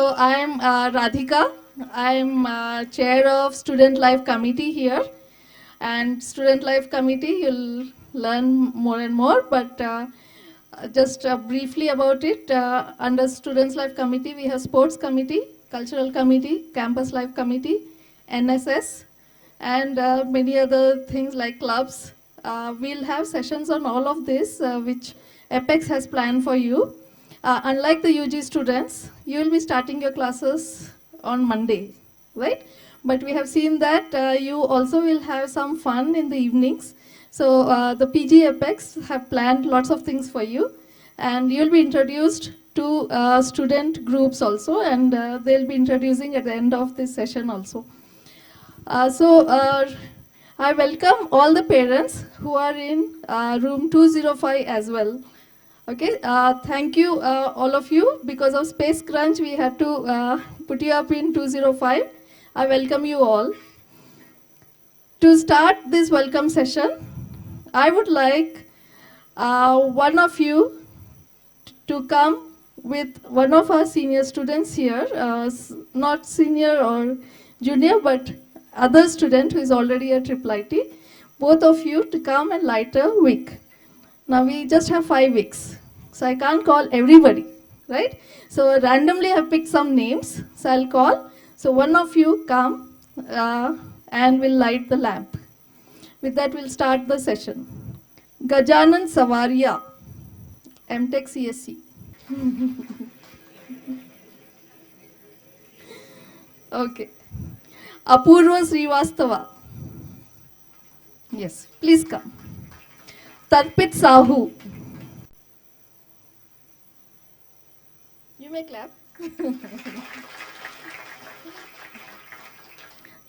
So I'm Radhika. I'm chair of Student Life Committee here. And Student Life Committee, you'll learn more and more. But just briefly about it, under Students Life Committee, we have Sports Committee, Cultural Committee, Campus Life Committee, NSS, and many other things like clubs. We'll have sessions on all of this, which Apex has planned for you. Unlike the UG students, you will be starting your classes on Monday, right? But we have seen that you also will have some fun in the evenings. So the PG Apex have planned lots of things for you, and you'll be introduced to student groups also, and they'll be introducing at the end of this session also. So I welcome all the parents who are in room 205 as well. Okay, thank you all of you. Because of space crunch, we had to put you up in 205. I welcome you all. To start this welcome session, I would like one of you to come with one of our senior students here, not senior or junior, but other student who is already a triple IT. Both of you to come and light a wick. Now we just have 5 weeks, so I can't call everybody, right? So randomly I picked some names, so I'll call. So one of you come and will light the lamp. With that, we'll start the session. Gajanan Savaria, MTech CSC. Okay. Apurva Srivastava. Yes, please come. Tarpit Sahu. You may clap.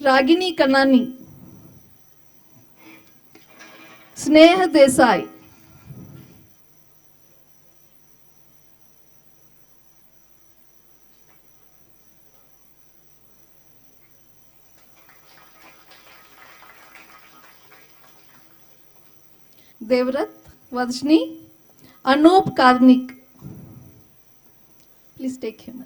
Ragini Kanani. Sneha Desai. Devrat Vajni. Anup Karnik. Please take him.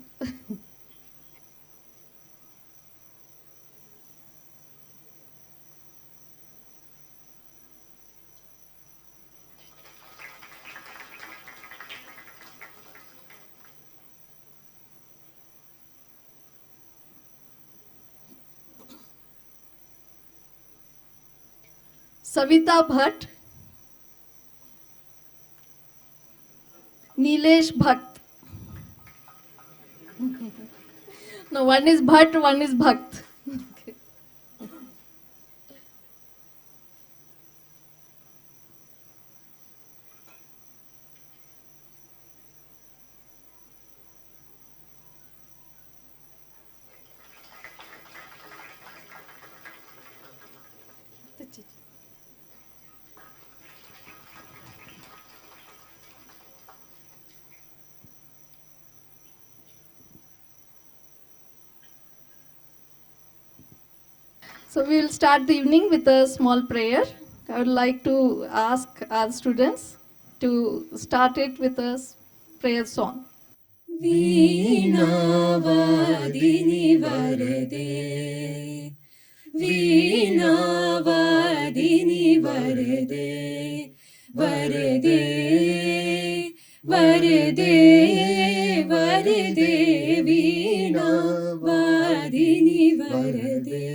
Savita Bhatt. Nilesh Bhatt. No, one is Bhatt, one is Bhakt. Okay. So we will start the evening with a small prayer. I would like to ask our students to start it with a prayer song. वीणावादिनि वरदे वीणावादिनि वरदे वरदे वरदे वरदे वीणावादिनि वरदे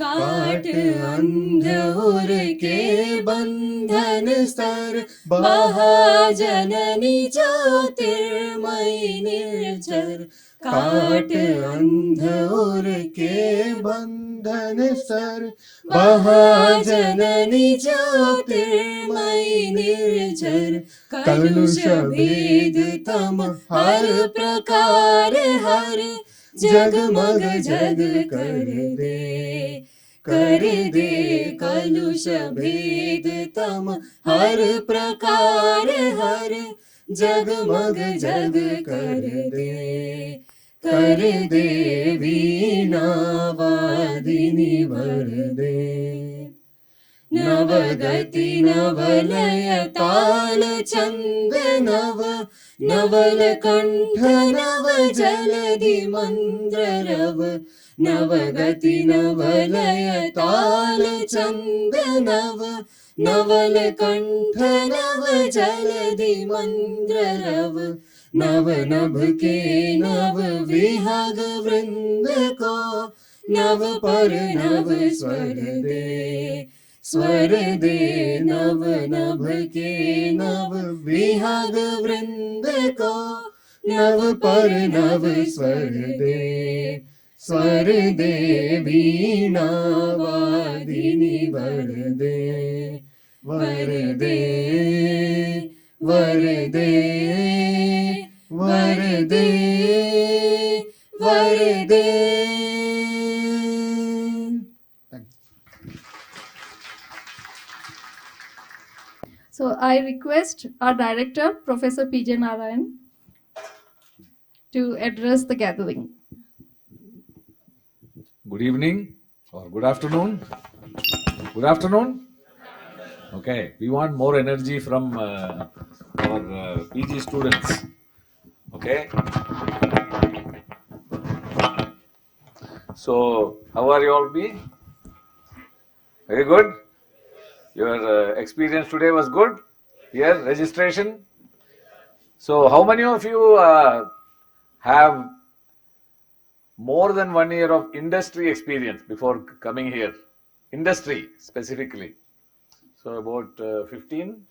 काट अंधोर के बंधन sir महाजननी ज्योतिर्मयी निर्झर काट अंधोर के बंधन सर महाजननी ज्योतिर्मयी निर्झर कलुष भेद तम हर प्रकार हर जगमग जग कर दे कलुष भेद तम हर प्रकार हर जगमग जग कर दे वीणावादिनी वरदे नवगति नवलय ताल छन्द नव नवलकण्ठ नव जलधि मन्द्र रव नवगति नवलय ताल छन्द नव नवलकण्ठ नव जलधि मन्द्र रव नव नभ के नव विहग वृंद को नव पर नव स्वर दे नव नभ के नव विहग वृंद को नव पर नव स्वर दे वीणा वादिनी वर दे वर दे वर दे वर दे वर दे. So I request our director, Professor P.J. Narayan, to address the gathering. Good evening or good afternoon. Good afternoon. Okay, we want more energy from our PG students. Okay. So, how are you all be? Very good. Your experience today was good. Here, registration. So, how many of you have more than 1 year of industry experience before coming here? Industry specifically. So, about 15.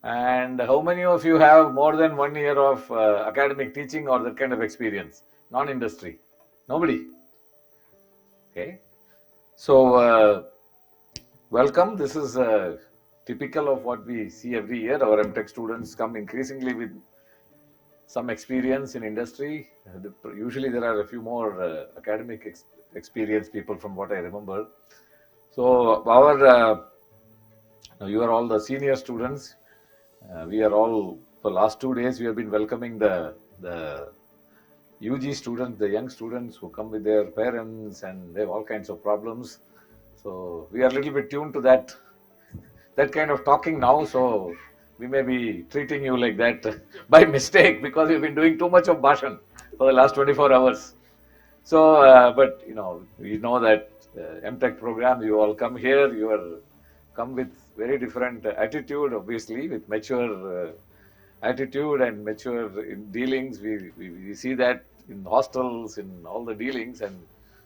And how many of you have more than 1 year of academic teaching or that kind of experience? Non-industry. Nobody. Okay. So, welcome. This is typical of what we see every year. Our MTech students come increasingly with some experience in industry. Usually there are a few more academic experienced people from what I remember. So, you are all the senior students. We are all, for last 2 days, we have been welcoming the UG students, the young students who come with their parents and they have all kinds of problems. So we are a little bit tuned to that kind of talking now. So we may be treating you like that by mistake because we've been doing too much of bhashan for the last 24 hours. So, but we know that MTech program, you all come here, you are come with very different attitude, obviously, with mature attitude and mature dealings. We see that in hostels, in all the dealings, and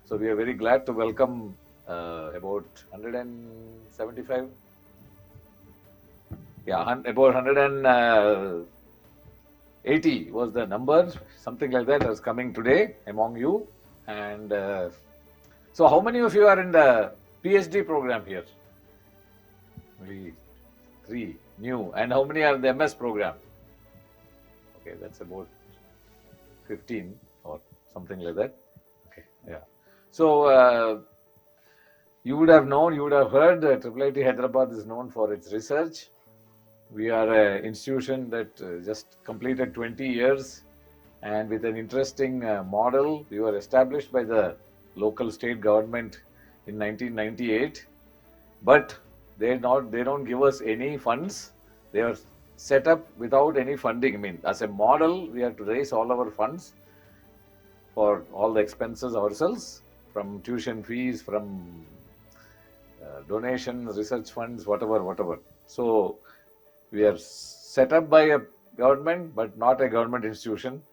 so we are very glad to welcome about 175. Yeah, about 180 was the number, something like that, was coming today among you. And so, how many of you are in the PhD program here? Only 3 new. And how many are in the MS program? Okay, that's about 15 or something like that. Okay, yeah. So, you would have known, you would have heard that IIIT Hyderabad is known for its research. We are an institution that just completed 20 years and with an interesting model. We were established by the local state government in 1998, but they don't give us any funds. They are set up without any funding. I mean, as a model, we have to raise all our funds for all the expenses ourselves, from tuition fees, from donations, research funds, whatever. So we are set up by a government, but not a government institution.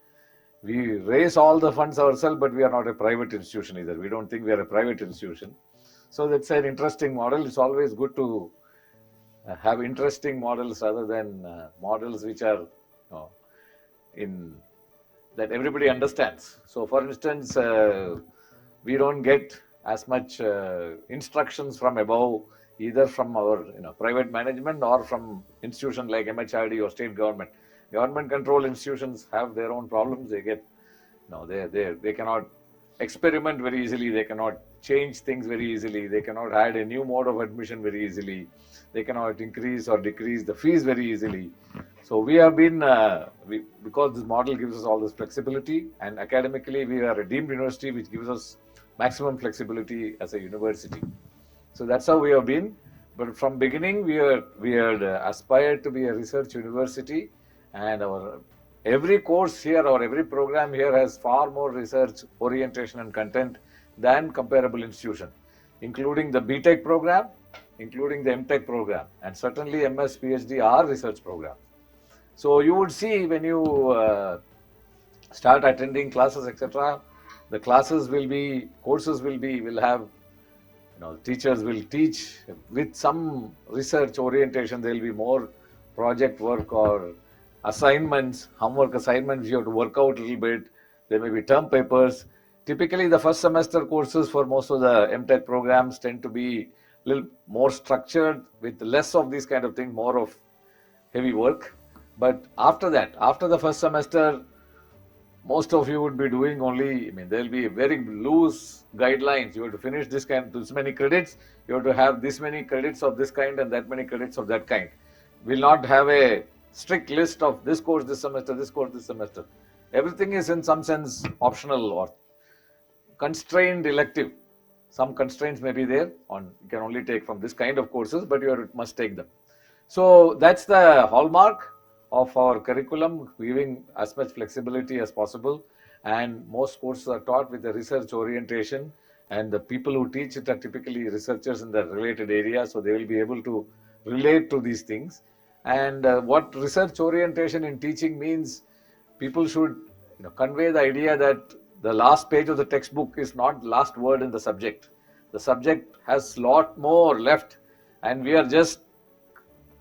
We raise all the funds ourselves, but we are not a private institution either. We don't think we are a private institution. So that's an interesting model. It's always good to have interesting models rather than models which are in that everybody understands. So, for instance, we don't get as much instructions from above, either from our private management or from institutions like MHRD or state government. Government controlled institutions have their own problems. They get they cannot experiment very easily. They cannot change things very easily. They cannot add a new mode of admission very easily. They cannot increase or decrease the fees very easily. So we have been, because this model gives us all this flexibility, and academically we are a deemed university which gives us maximum flexibility as a university. So that's how we have been. But from beginning, we had aspired to be a research university, and our every course here or every program here has far more research orientation and content than comparable institution, including the BTech program, including the MTech program, and certainly MS, PhD are research programs. So you would see when you start attending classes, etc., the classes will be, courses will have, teachers will teach with some research orientation. There will be more project work or assignments, homework assignments you have to work out a little bit. There may be term papers. Typically, the first semester courses for most of the MTech programs tend to be a little more structured with less of these kind of things, more of heavy work. But after that, after the first semester, most of you would be doing only, there will be very loose guidelines. You have to finish this many credits, you have to have this many credits of this kind and that many credits of that kind. We'll not have a strict list of this course this semester, this course this semester. Everything is in some sense optional or constrained elective. Some constraints may be there on, you can only take from this kind of courses, but you must take them. So that's the hallmark of our curriculum, giving as much flexibility as possible, and most courses are taught with a research orientation, and the people who teach it are typically researchers in the related area, so they will be able to relate to these things. And what research orientation in teaching means, people should convey the idea that the last page of the textbook is not the last word in the subject. The subject has a lot more left, and we are just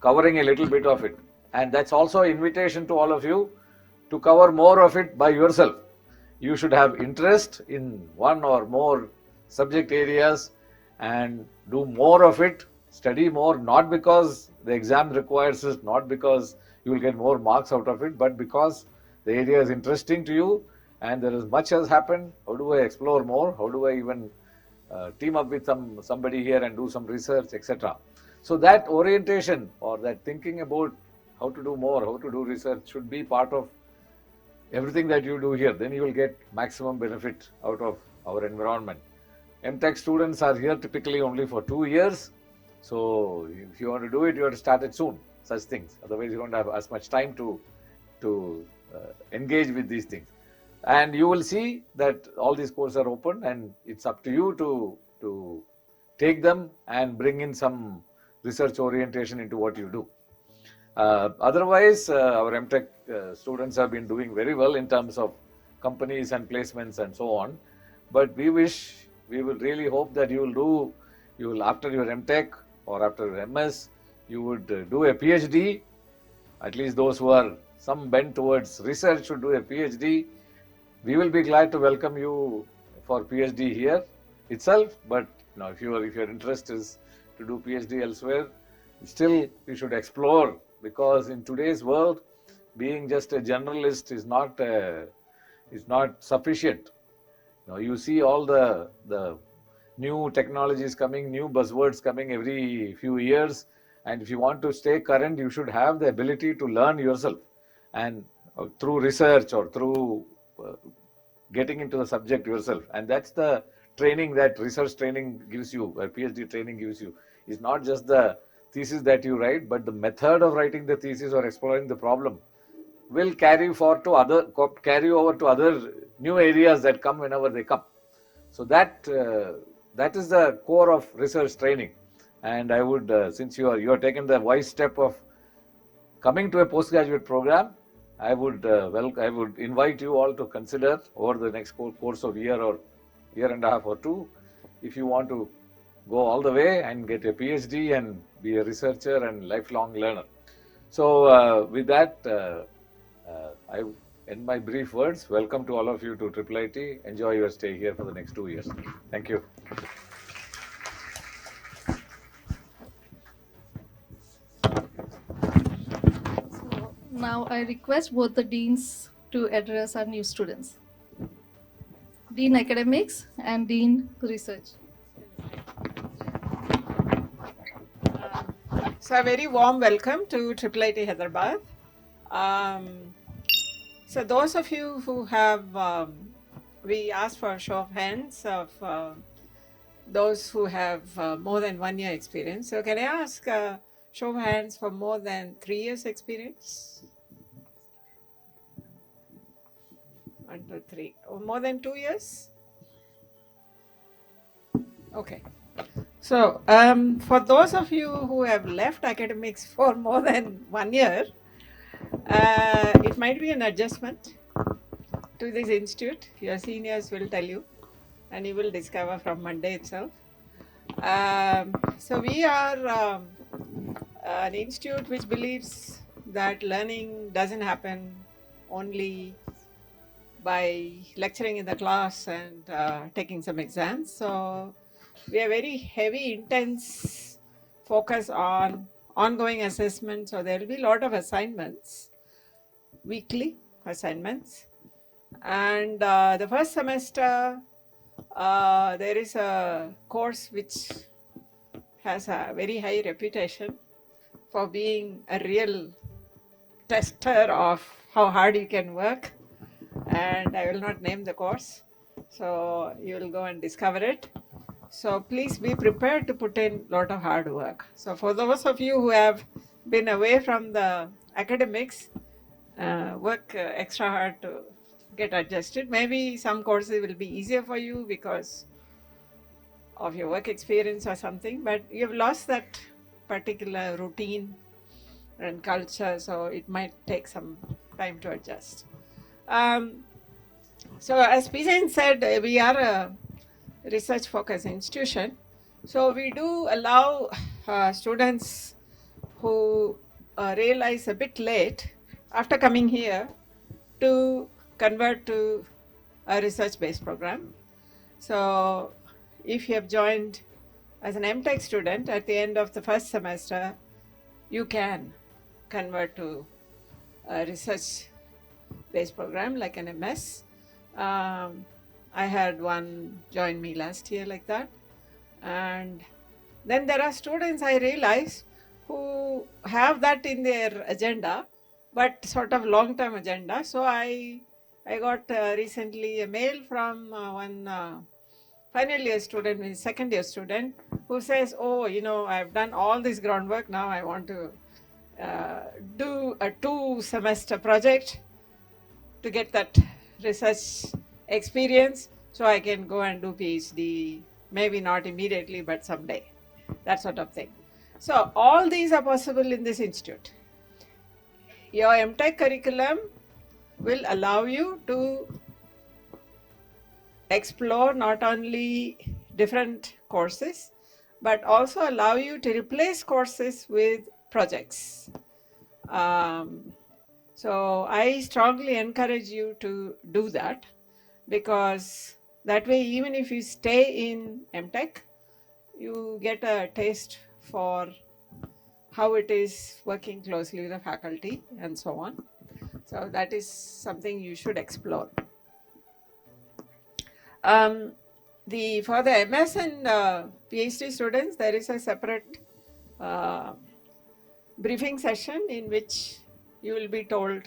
covering a little bit of it. And that's also an invitation to all of you to cover more of it by yourself. You should have interest in one or more subject areas and do more of it, study more, not because the exam requires it, not because you will get more marks out of it, but because the area is interesting to you and there is much has happened. How do I explore more? How do I even team up with somebody here and do some research, etc. So that orientation or that thinking about how to do more, how to do research should be part of everything that you do here. Then you will get maximum benefit out of our environment. MTech students are here typically only for 2 years. So if you want to do it, you have to start it soon, such things. Otherwise, you don't have as much time to engage with these things. And you will see that all these courses are open and it's up to you to take them and bring in some research orientation into what you do. Otherwise, our MTech students have been doing very well in terms of companies and placements and so on. But we will really hope that you will after your MTech or after your MS, you would do a PhD. At least those who are some bent towards research should do a PhD. We will be glad to welcome you for PhD here itself. But if your interest is to do PhD elsewhere, still you should explore. Because in today's world, being just a generalist is not sufficient. You see all the new technologies coming, new buzzwords coming every few years, and if you want to stay current, you should have the ability to learn yourself, and through research or through getting into the subject yourself. And that's the training that research training gives you, or PhD training gives you. It's not just the thesis that you write, but the method of writing the thesis or exploring the problem will carry over to other new areas that come whenever they come. So that is the core of research training. And I would, since you are taken the wise step of coming to a postgraduate program, I would invite you all to consider over the next course of year and a half or two, if you want to go all the way and get a PhD and be a researcher and lifelong learner. So with that, I end my brief words. Welcome to all of you to IIIT. Enjoy your stay here for the next 2 years. Thank you. So now I request both the deans to address our new students. Dean Academics and Dean Research. So a very warm welcome to IIIT Hyderabad. So those of you who have, we asked for a show of hands of those who have more than 1 year experience. So can I ask show of hands for more than 3 years experience? 1, 2, 3. Or more than 2 years? Okay. So for those of you who have left academics for more than 1 year, it might be an adjustment to this institute. Your seniors will tell you, and you will discover from Monday itself. So we are an institute which believes that learning doesn't happen only by lecturing in the class and taking some exams. So we are very heavy, intense focus on ongoing assessment. So there will be a lot of assignments, weekly assignments. And the first semester, there is a course which has a very high reputation for being a real tester of how hard you can work. And I will not name the course, so you will go and discover it. So please be prepared to put in a lot of hard work. So for those of you who have been away from the academics, work extra hard to get adjusted. Maybe some courses will be easier for you because of your work experience or something, but you've lost that particular routine and culture, so it might take some time to adjust. So as Pijan said, we are a research focused institution. So we do allow students who realize a bit late after coming here to convert to a research based program. So if you have joined as an MTech student at the end of the first semester, you can convert to a research based program like an MS. I had one join me last year like that. And then there are students I realize who have that in their agenda, but sort of long-term agenda. So I got recently a mail from one final year student, second year student, who says, oh, you know, I've done all this groundwork, now I want to do a 2-semester project to get that research experience so I can go and do PhD, maybe not immediately, but someday, that sort of thing. So all these are possible in this institute. Your MTech curriculum will allow you to explore not only different courses, but also allow you to replace courses with projects. So I strongly encourage you to do that, because that way, even if you stay in MTech, you get a taste for how it is working closely with the faculty and so on. So that is something you should explore. For the MS and PhD students, there is a separate briefing session in which you will be told,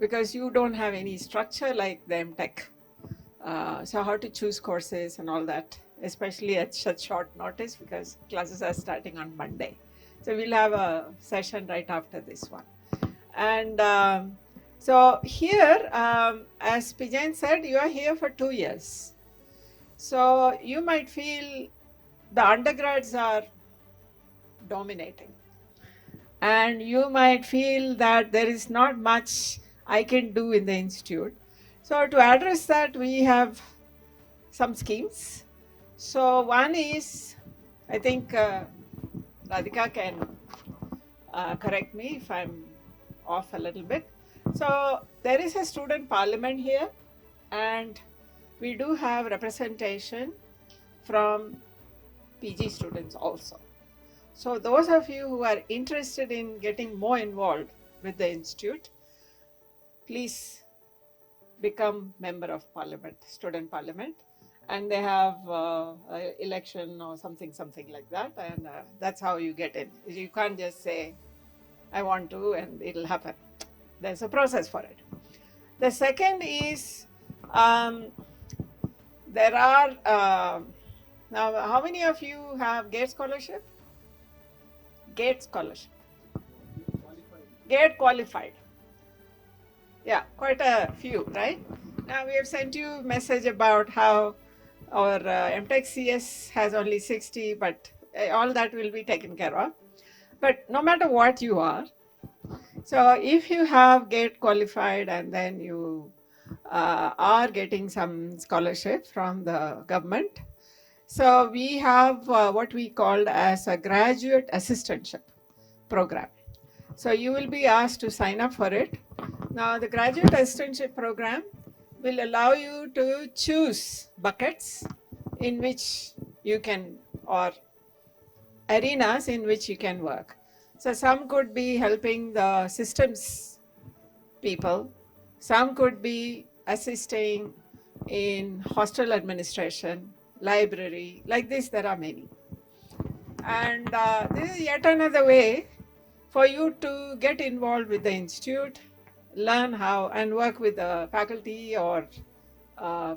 because you don't have any structure like the MTech. So how to choose courses and all that, especially at such short notice, because classes are starting on Monday. So we'll have a session right after this one. And so here, as Pijan said, you are here for 2 years. So you might feel the undergrads are dominating. And you might feel that there is not much I can do in the institute. So to address that, we have some schemes. So one is, I think Radhika can correct me if I'm off a little bit. So there is a student parliament here, and we do have representation from PG students also. So those of you who are interested in getting more involved with the institute, please become member of parliament, student parliament, and they have election or something like that, and that's how you get in. You can't just say, I want to, and it'll happen. There's a process for it. The second is, there are Now, how many of you have GATE scholarship? GATE scholarship. GATE qualified. Yeah, quite a few, right? Now we have sent you message about how our MTech CS has only 60, but all that will be taken care of. But no matter what you are, so if you have GATE qualified and then you are getting some scholarship from the government, so we have what we called as a graduate assistantship program. So you will be asked to sign up for it. Now the graduate assistantship program will allow you to choose buckets in which you can, or arenas in which you can work. So some could be helping the systems people, some could be assisting in hostel administration, library, like this there are many. And this is yet another way for you to get involved with the institute, learn how and work with the faculty or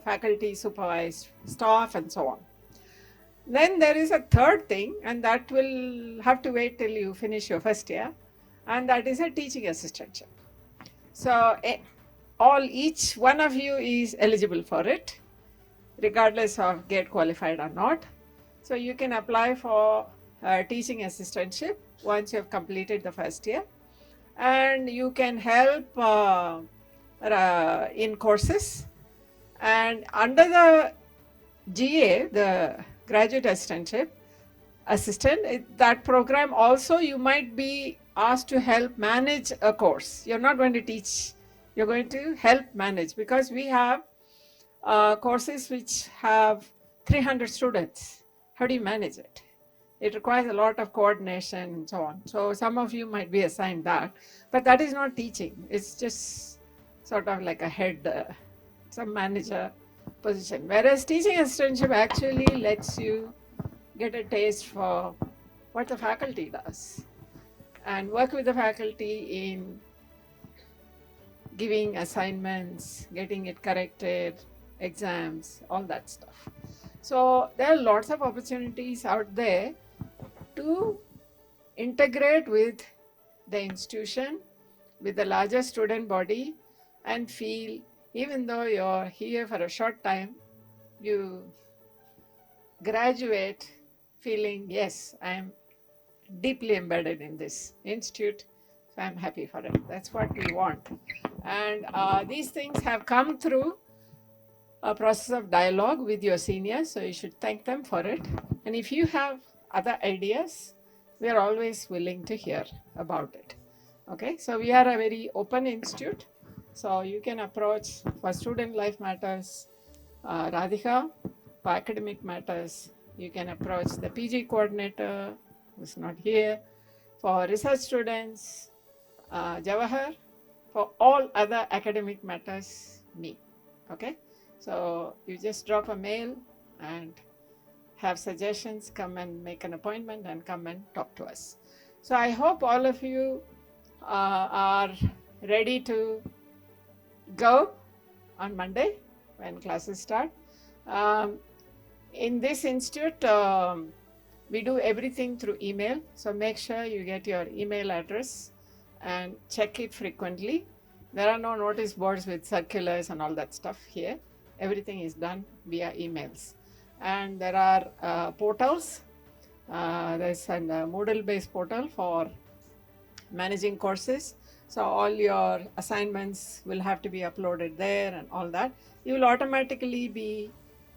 faculty supervised staff and so on. Then there is a third thing, and that will have to wait till you finish your first year, and that is a teaching assistantship. So each one of you is eligible for it, regardless of GATE qualified or not. So you can apply for teaching assistantship once you have completed the first year, and you can help in courses. And under the GA, the graduate assistant, that program also you might be asked to help manage a course. You're not going to teach, you're going to help manage, because we have courses which have 300 students. How do you manage it? It requires a lot of coordination and so on. So some of you might be assigned that, but that is not teaching. It's just sort of like a head, some manager position. Whereas teaching assistantship actually lets you get a taste for what the faculty does and work with the faculty in giving assignments, getting it corrected, exams, all that stuff. So there are lots of opportunities out there to integrate with the institution, with the larger student body, and feel, even though you're here for a short time, you graduate feeling, yes, I am deeply embedded in this institute, so I'm happy for it. That's what we want. And these things have come through a process of dialogue with your seniors, so you should thank them for it. And if you have other ideas, we are always willing to hear about it. Okay, so we are a very open institute, so you can approach for student life matters Radhika, for academic matters you can approach the PG coordinator who's not here, for research students Jawahar, for all other academic matters me. Okay, so you just drop a mail and have suggestions, come and make an appointment and come and talk to us. So I hope all of you are ready to go on Monday when classes start. In this institute, we do everything through email, so make sure you get your email address and check it frequently. There are no notice boards with circulars and all that stuff here. Everything is done via emails. And there are portals. There's a Moodle-based portal for managing courses. So all your assignments will have to be uploaded there and all that. You will automatically be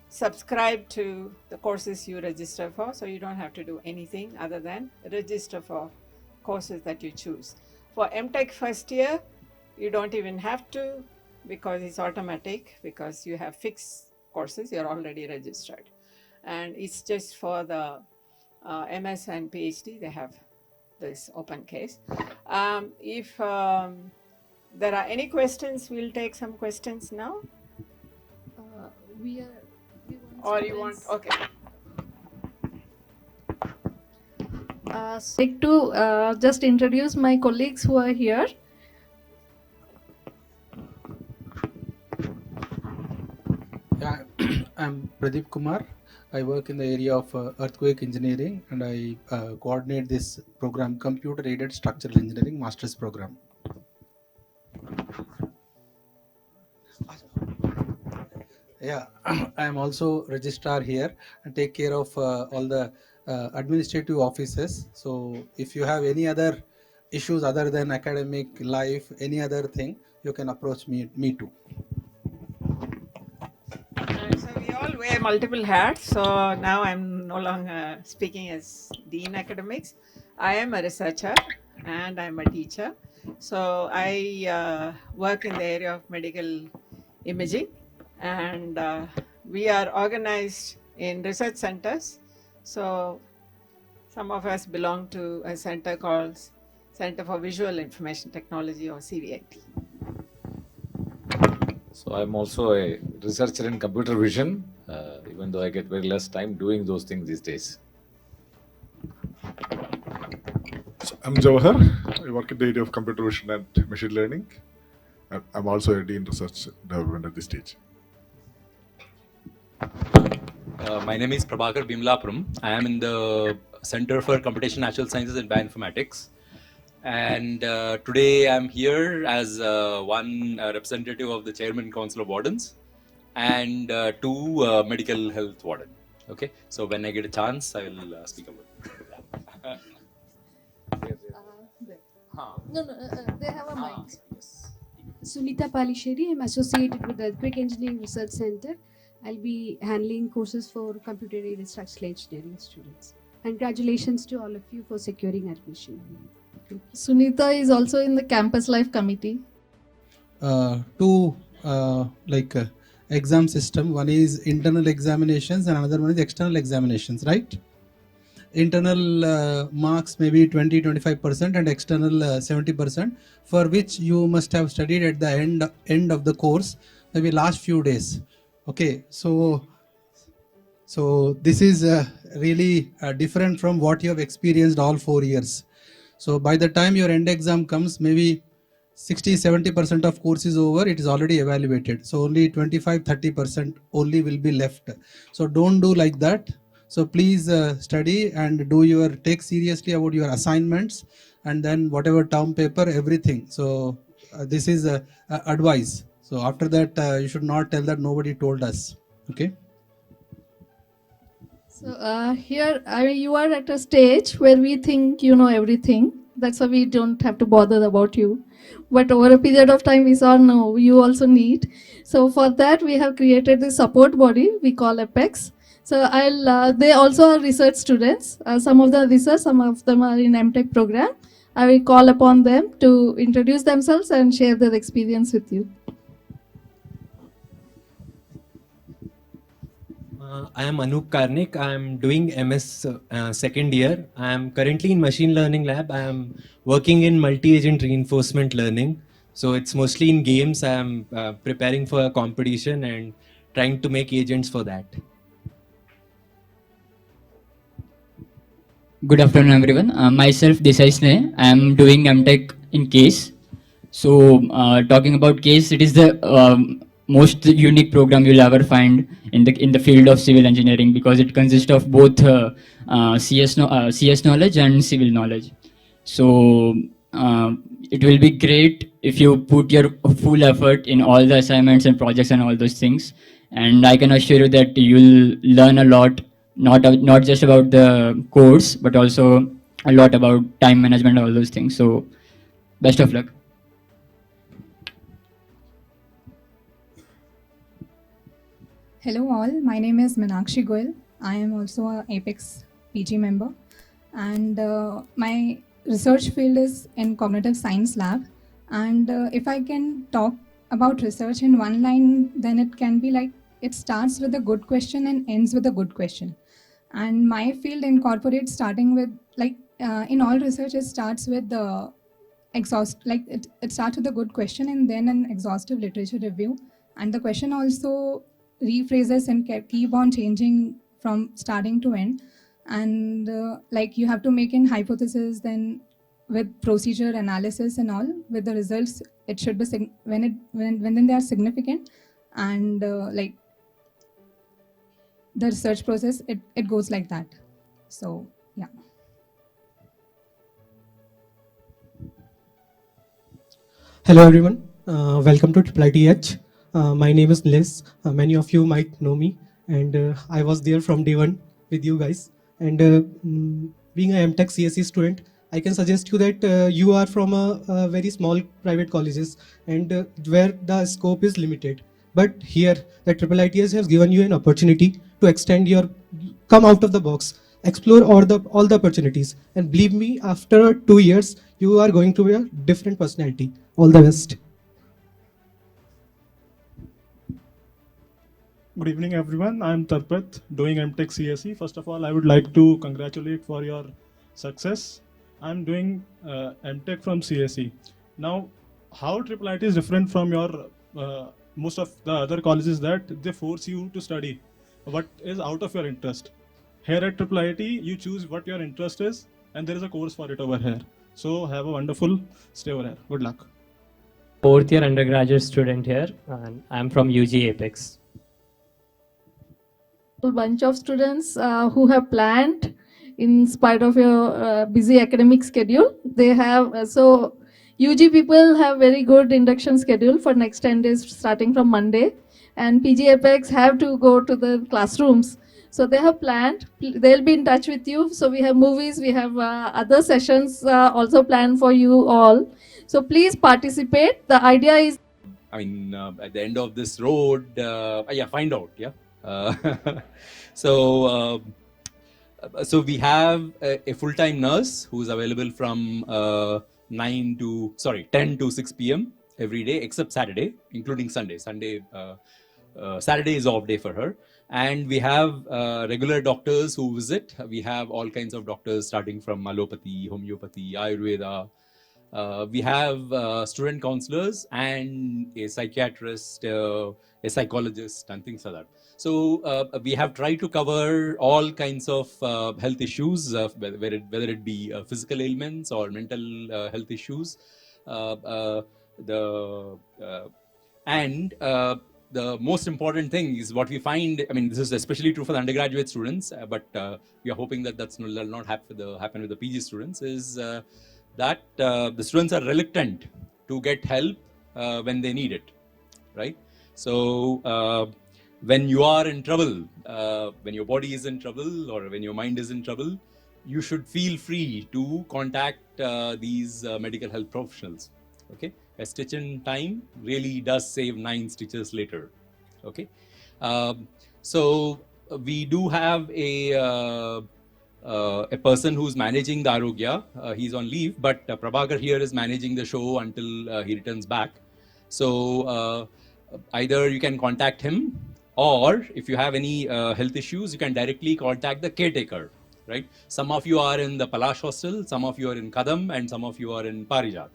subscribed to the courses you register for, so you don't have to do anything other than register for courses that you choose. For MTech first year, you don't even have to, because it's automatic, because you have fixed courses, you're already registered. And it's just for the MS and PhD, they have this open case. If there are any questions, we'll take some questions now. We Or you want, okay. like to just introduce my colleagues who are here. Yeah, I'm Pradeep Kumar. I work in the area of earthquake engineering, and I coordinate this program, Computer Aided Structural Engineering Master's Program. Yeah, I am also registrar here and take care of all the administrative offices. So if you have any other issues other than academic life, any other thing, you can approach me too. So we all wear multiple hats. So now I'm no longer speaking as Dean Academics. I am a researcher and I'm a teacher. So I work in the area of medical imaging, and we are organized in research centers. So some of us belong to a center called Center for Visual Information Technology, or CVIT. So I'm also a researcher in computer vision, even though I get very less time doing those things these days. So I'm Jawahar. I work in the area of computer vision and machine learning. I'm also a Dean Research Development at this stage. My name is Prabhakar Bimlapuram. I am in the Center for Computation, Natural Sciences and Bioinformatics. And today I'm here as one representative of the Chairman Council of Wardens and two medical health warden. Okay, so when I get a chance, I will speak about it. No, they have a mic. Sunita Palisheri. I'm associated with the Earthquake Engineering Research Center. I'll be handling courses for computer aided structural engineering students. And congratulations to all of you for securing admission. Sunita is also in the Campus Life Committee. Two exam system. One is internal examinations and another one is external examinations, right? Internal marks maybe 20-25% and external 70%, for which you must have studied at the end of the course, maybe last few days. Okay, so this is really different from what you have experienced all 4 years. So by the time your end exam comes, maybe 60-70% of course is over, it is already evaluated. So only 25-30% only will be left. So don't do like that. So please study and take seriously about your assignments, and then whatever term paper, everything. So this is advice. So after that, you should not tell that nobody told us. Okay. So here, you are at a stage where we think you know everything. That's why we don't have to bother about you. But over a period of time, we saw no, you also need. So for that, we have created this support body we call Apex. So they also are research students. Some of them research, some of them are in MTech program. I will call upon them to introduce themselves and share their experience with you. I am Anup Karnik. I am doing MS second year. I am currently in machine learning lab. I am working in multi-agent reinforcement learning. So it's mostly in games. I am preparing for a competition and trying to make agents for that. Good afternoon, everyone. Myself, Desai Sneh. I am doing MTech in CASE. So, talking about CASE, it is the most unique program you'll ever find in the field of civil engineering, because it consists of both CS knowledge and civil knowledge. So, it will be great if you put your full effort in all the assignments and projects and all those things. And I can assure you that you'll learn a lot. Not just about the course, but also a lot about time management and all those things. So, best of luck. Hello all, my name is Meenakshi Goyal. I am also an Apex PG member, and my research field is in cognitive science lab. And if I can talk about research in one line, then it can be like it starts with a good question and ends with a good question. And my field incorporates starting with in all research, it starts with the it starts with a good question and then an exhaustive literature review. And the question also rephrases and keep on changing from starting to end. And you have to make an hypothesis, then with procedure analysis and all, with the results, it should be when they are significant, and the research process, it goes like that. So yeah. Hello everyone, welcome to Triple ITH. My name is Liz. Many of you might know me, and I was there from day one with you guys. And being a MTech CSE student, I can suggest you that you are from a very small private colleges and where the scope is limited. But here, the Triple ITS has given you an opportunity to extend your, come out of the box, explore all the opportunities, and believe me, after 2 years, you are going to be a different personality. All the best. Good evening, everyone. I'm Tarpat, doing MTech CSE. First of all, I would like to congratulate for your success. I'm doing MTech from CSE. Now, how Triple IT is different from your most of the other colleges that they force you to study what is out of your interest. Here at Triple IT, you choose what your interest is, and there is a course for it over here. So have a wonderful stay over here. Good luck. Fourth year undergraduate student here, and I'm from UG Apex. A bunch of students who have planned in spite of your busy academic schedule. They have, so UG people have very good induction schedule for next 10 days starting from Monday, and PG Apex have to go to the classrooms. So they have planned, they'll be in touch with you. So we have movies, we have other sessions also planned for you all. So please participate. The idea is, I mean, at the end of this road, find out, yeah. So we have a full-time nurse who's available from 10 to 6 p.m. every day except Saturday, including Sunday. Saturday is off day for her. And we have regular doctors who visit. We have all kinds of doctors starting from allopathy, homeopathy, Ayurveda. We have student counselors and a psychiatrist, a psychologist, and things like that. So we have tried to cover all kinds of health issues, whether it be physical ailments or mental health issues. The most important thing is what we find. I mean, this is especially true for the undergraduate students, but we are hoping that that's not happen with the PG students. Is that the students are reluctant to get help when they need it, right? So when you are in trouble, when your body is in trouble or when your mind is in trouble, you should feel free to contact these medical health professionals. Okay, a stitch in time really does save 9 stitches later. Okay, so we do have a person who's managing the Arogya. He's on leave, but Prabhakar here is managing the show until he returns back. So either you can contact him, or if you have any health issues, you can directly contact the caretaker, right? Some of you are in the Palash hostel, some of you are in Kadam, and some of you are in Parijat,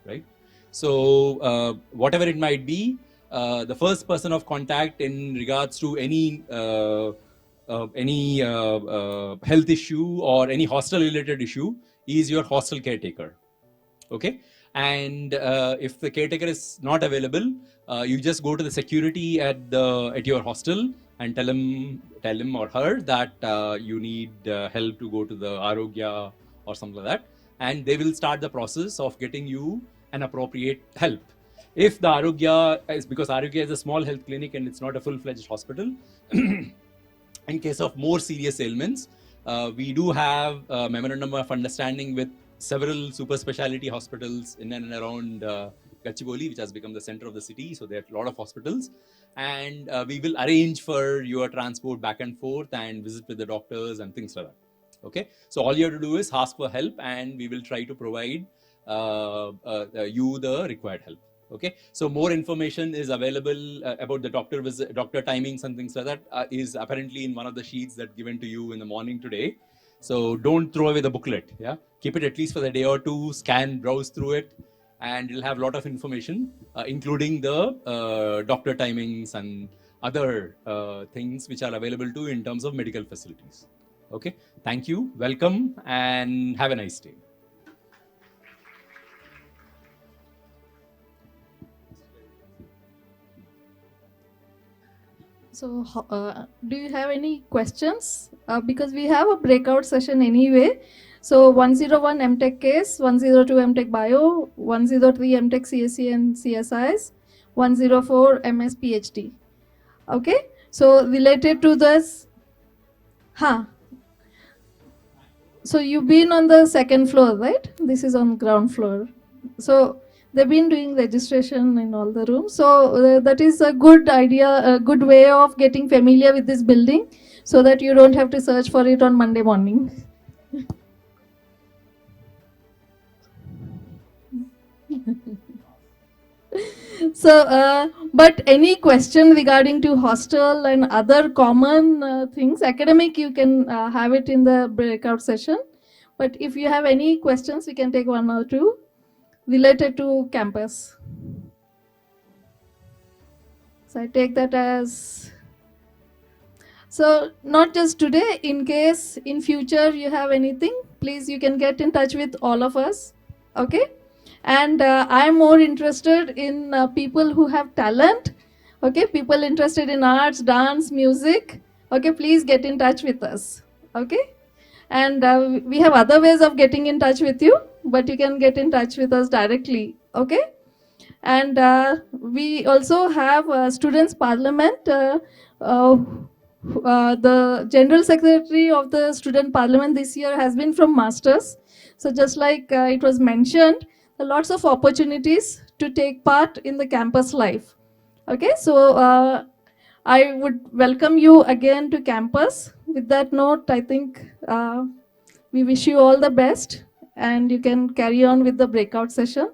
right? So whatever it might be, the first person of contact in regards to any health issue or any hostel related issue is your hostel caretaker. Okay, and if the caretaker is not available, you just go to the security at your hostel and tell him or her that you need help to go to the Arogya or something like that, and they will start the process of getting you an appropriate help. If the Arogya is, because Arogya is a small health clinic and it's not a full-fledged hospital, in case of more serious ailments, we do have a memorandum of understanding with several super specialty hospitals in and around Gachibowli, which has become the center of the city. So there are a lot of hospitals, and we will arrange for your transport back and forth and visit with the doctors and things like that. Okay, so all you have to do is ask for help, and we will try to provide you the required help. Okay, so more information is available about the doctor timings and things like that is apparently in one of the sheets that given to you in the morning today. So don't throw away the booklet. Yeah, keep it at least for the day or two. Scan, browse through it, and it'll have a lot of information, including the doctor timings and other things which are available to you in terms of medical facilities. Okay, thank you, welcome, and have a nice day. So So, do you have any questions? Because we have a breakout session anyway. So, 101 MTech case, 102 MTech Bio, 103 MTech CSE and CSIs, 104 MS PhD. Okay, so related to this, so you've been on the second floor, right? This is on ground floor. So they've been doing registration in all the rooms. So that is a good idea, a good way of getting familiar with this building so that you don't have to search for it on Monday morning. So, but any question regarding to hostel and other common things, academic, you can have it in the breakout session. But if you have any questions, we can take one or two related to campus. So I take that as, so not just today, in case in future you have anything, please you can get in touch with all of us, okay? And I'm more interested in people who have talent, okay? People interested in arts, dance, music, okay? Please get in touch with us, okay? And we have other ways of getting in touch with you, but you can get in touch with us directly, okay? And we also have Students' Parliament. The General Secretary of the Student Parliament this year has been from Masters. So just like it was mentioned, there are lots of opportunities to take part in the campus life. Okay, so I would welcome you again to campus. With that note, I think we wish you all the best and you can carry on with the breakout session.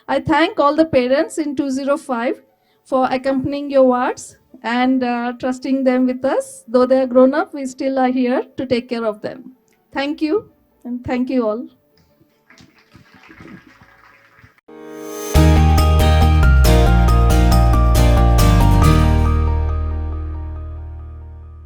I thank all the parents in 205 for accompanying your wards and trusting them with us. Though they are grown up, we still are here to take care of them. Thank you and thank you all.